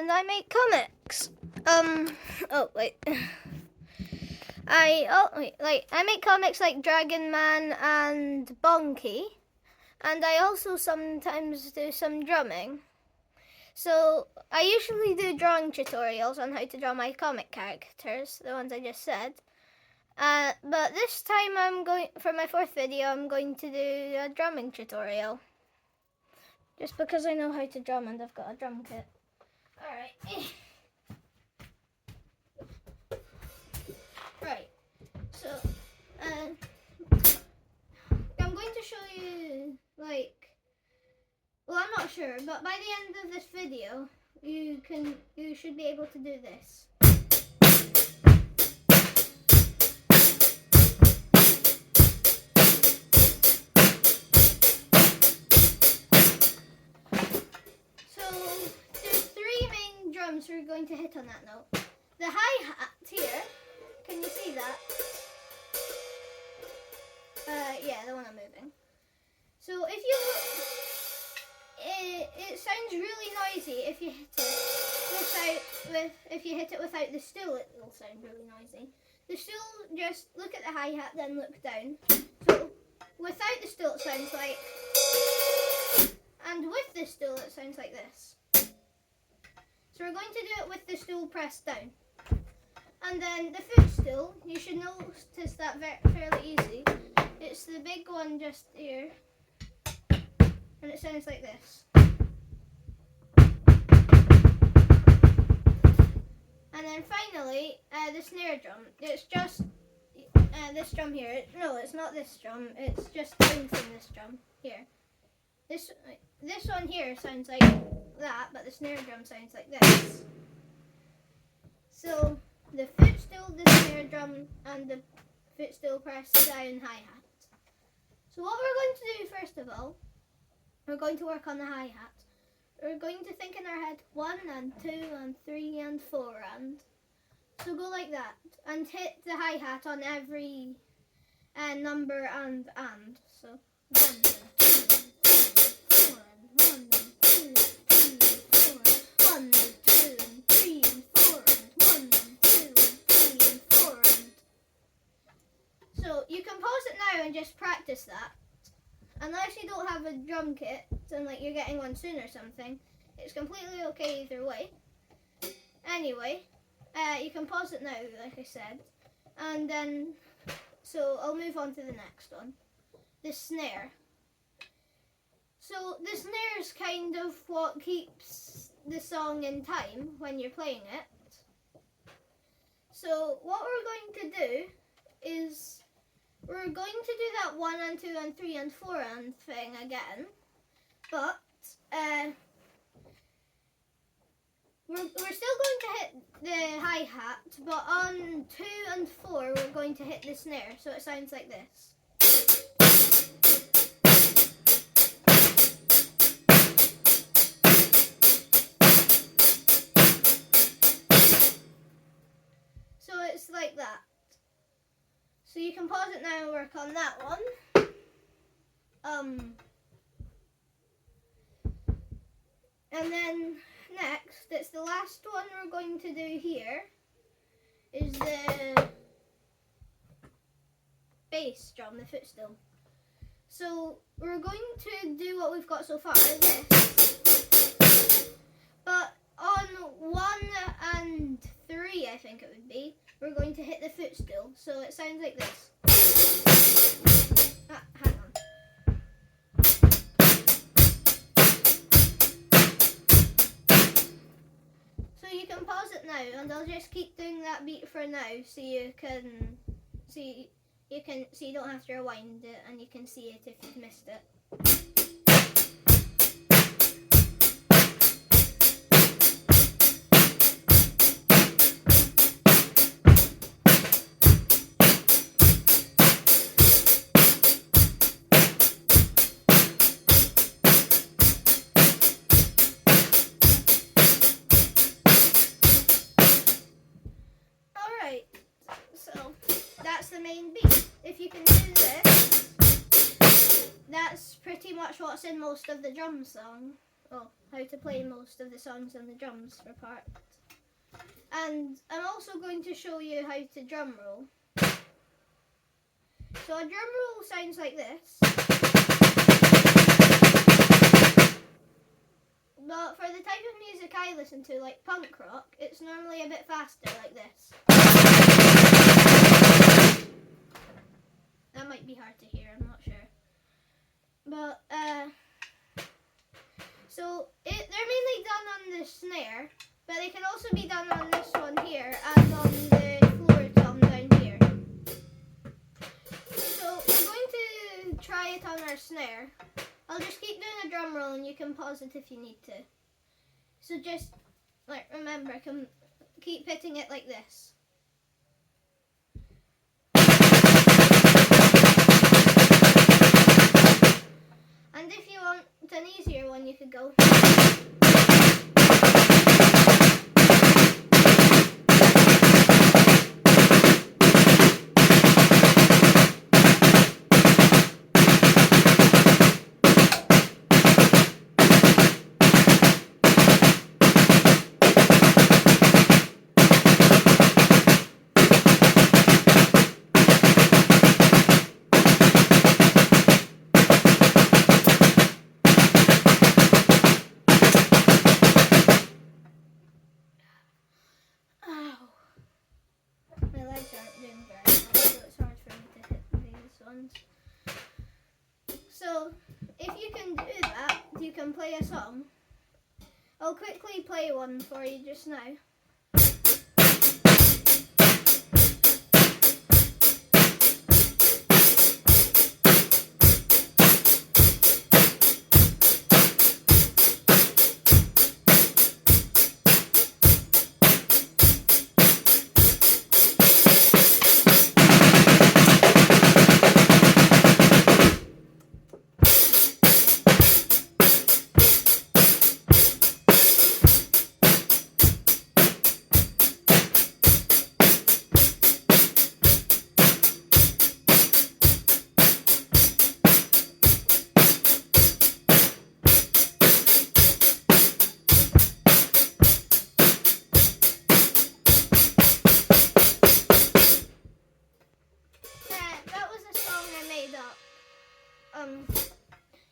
and I make comics. Oh wait. I make comics like Dragon Man and Bonky, and I also sometimes do some drumming. So I usually do drawing tutorials on how to draw my comic characters, the ones I just said. But this time for my fourth video, I'm going to do a drumming tutorial. Just because I know how to drum and I've got a drum kit. Alright. Right. So, I'm going to show you, well, I'm not sure, but by the end of this video, you should be able to do this. We're going to hit on that note. The hi-hat here, can you see that? Yeah, the one I'm moving. So if you it sounds really noisy if you hit it without the stool, it will sound really noisy. The stool, just look at the hi-hat, then look down. So without the stool it sounds like, and with the stool it sounds like this. So we're going to do it with the stool pressed down. And then the footstool, you should notice that fairly easy. It's the big one just here. And it sounds like this. And then finally, the snare drum. It's just this drum here. No, it's not this drum. It's just bouncing this drum here. This one here sounds like that, but the snare drum sounds like this. So the footstool, the snare drum, and the footstool pressed down hi-hat. So what we're going to do first of all, we're going to work on the hi-hat. We're going to think in our head 1 and 2 and 3 and 4 and. So go like that and hit the hi-hat on every number and. So 1 and 2. 4 you can pause it now and just practice that. Unless you don't have a drum kit and you're getting one soon or something, it's completely okay either way. Anyway, you can pause it now, like I said, and then so I'll move on to the next one, the snare. So the snare is kind of what keeps the song in time when you're playing it. So what we're going to do is we're going to do that 1 and 2 and 3 and 4 and thing again, but we're still going to hit the hi-hat, but on 2 and 4 we're going to hit the snare, so it sounds like this. So it's like that. So you can pause it now and work on that one. And then next, it's the last one we're going to do here, is the bass drum, the footstool. So we're going to do what we've got so far, this. But on 1 and 3, I think it would be, we're going to hit the footstool, so it sounds like this. Hang on. So you can pause it now, and I'll just keep doing that beat for now, so you don't have to rewind it, and you can see it if you've missed it. That's the main beat. If you can do this, that's pretty much what's in most of the drum song. how to play most of the songs on the drums for part. And I'm also going to show you how to drum roll. So a drum roll sounds like this. But for the type of music I listen to, like punk rock, it's normally a bit faster like this. That might be hard to hear, I'm not sure. But, so they're mainly done on the snare, but they can also be done on this one here and on the floor tom down here. So we're going to try it on our snare. I'll just keep doing a drum roll and you can pause it if you need to. So just, like, remember, keep hitting it like this. And if you want an easier one, you could go. So, if you can do that, you can play a song. I'll quickly play one for you just now.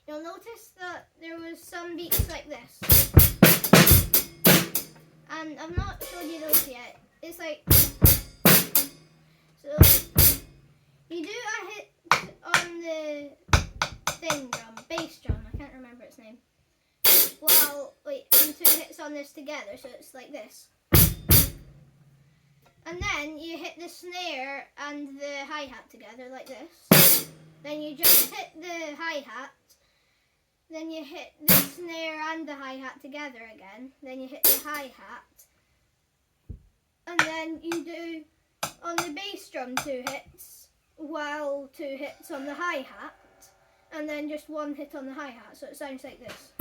You'll notice that there was some beats like this, and I've not showed you those yet. It's like, so you do a hit on the thing drum, bass drum, I can't remember its name, and 2 hits on this together, so it's like this. And then you hit the snare and the hi-hat together like this. Then you just hit the hi-hat, then you hit the snare and the hi-hat together again, then you hit the hi-hat, and then you do on the bass drum 2 hits, while 2 hits on the hi-hat, and then just 1 hit on the hi-hat, so it sounds like this.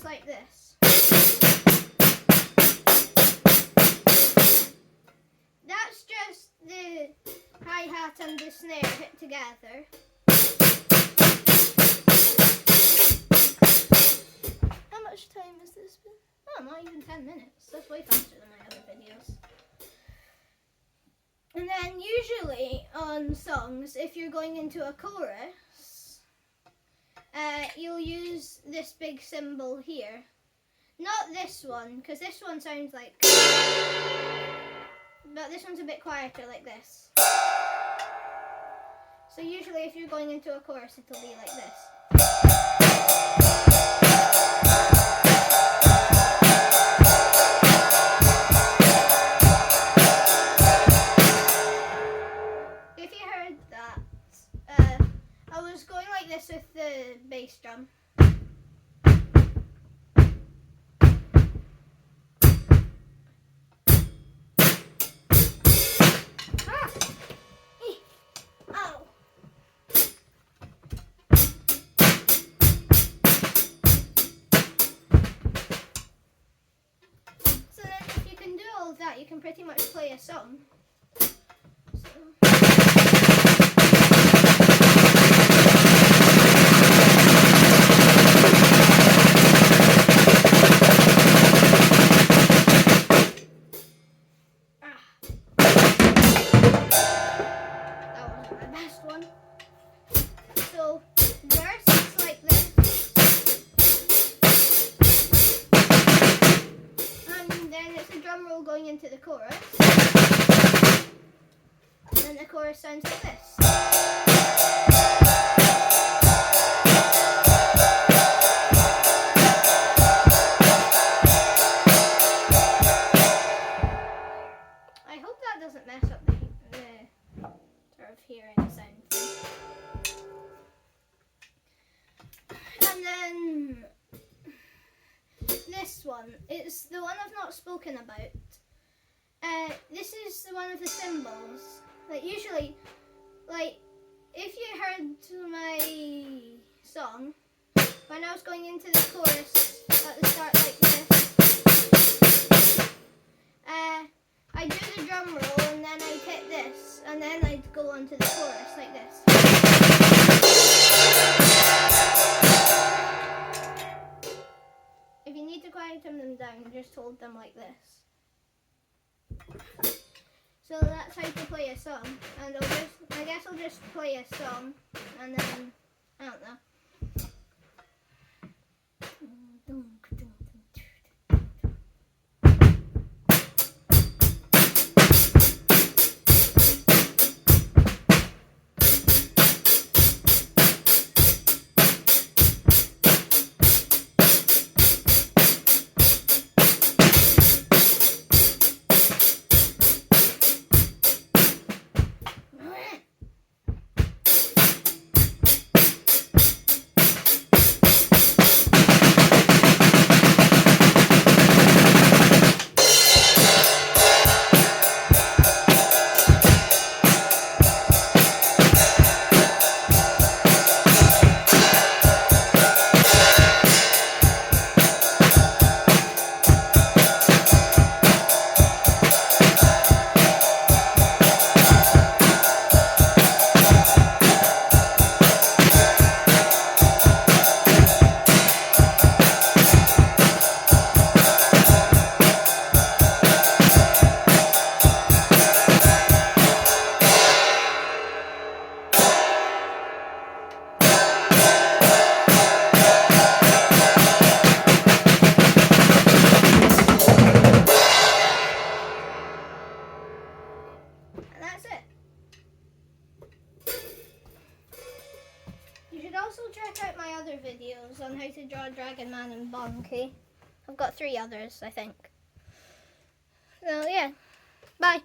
Like this. That's just the hi-hat and the snare hit together. How much time has this been? Oh, not even 10 minutes. That's way faster than my other videos. And then usually on songs, if you're going into a chorus, you'll use this big cymbal here. Not this one, because this one sounds like... But this one's a bit quieter, like this. So usually if you're going into a chorus, it'll be like this. If you heard that, I was going like this with the bass drum. You can pretty much play a a song. That wasn't my best one. So verse is like this. And then it's a drum roll going into the chorus. And then the chorus sounds like this. I hope that doesn't mess up the sort of hearing sound thing. And then this one, it's the one I've not spoken about. This is one of the cymbals. Like usually, like if you heard my song, when I was going into the chorus at the start like this, I do the drum roll and then I'd hit this, and then I'd go on to the chorus like this. If you need to quieten them down, just hold them like this. So that's how to play a song, and I guess I'll just play a song, and then, I don't know. Also check out my other videos on how to draw Dragon Man and Bonky. I've got 3 others, I think. So yeah, bye.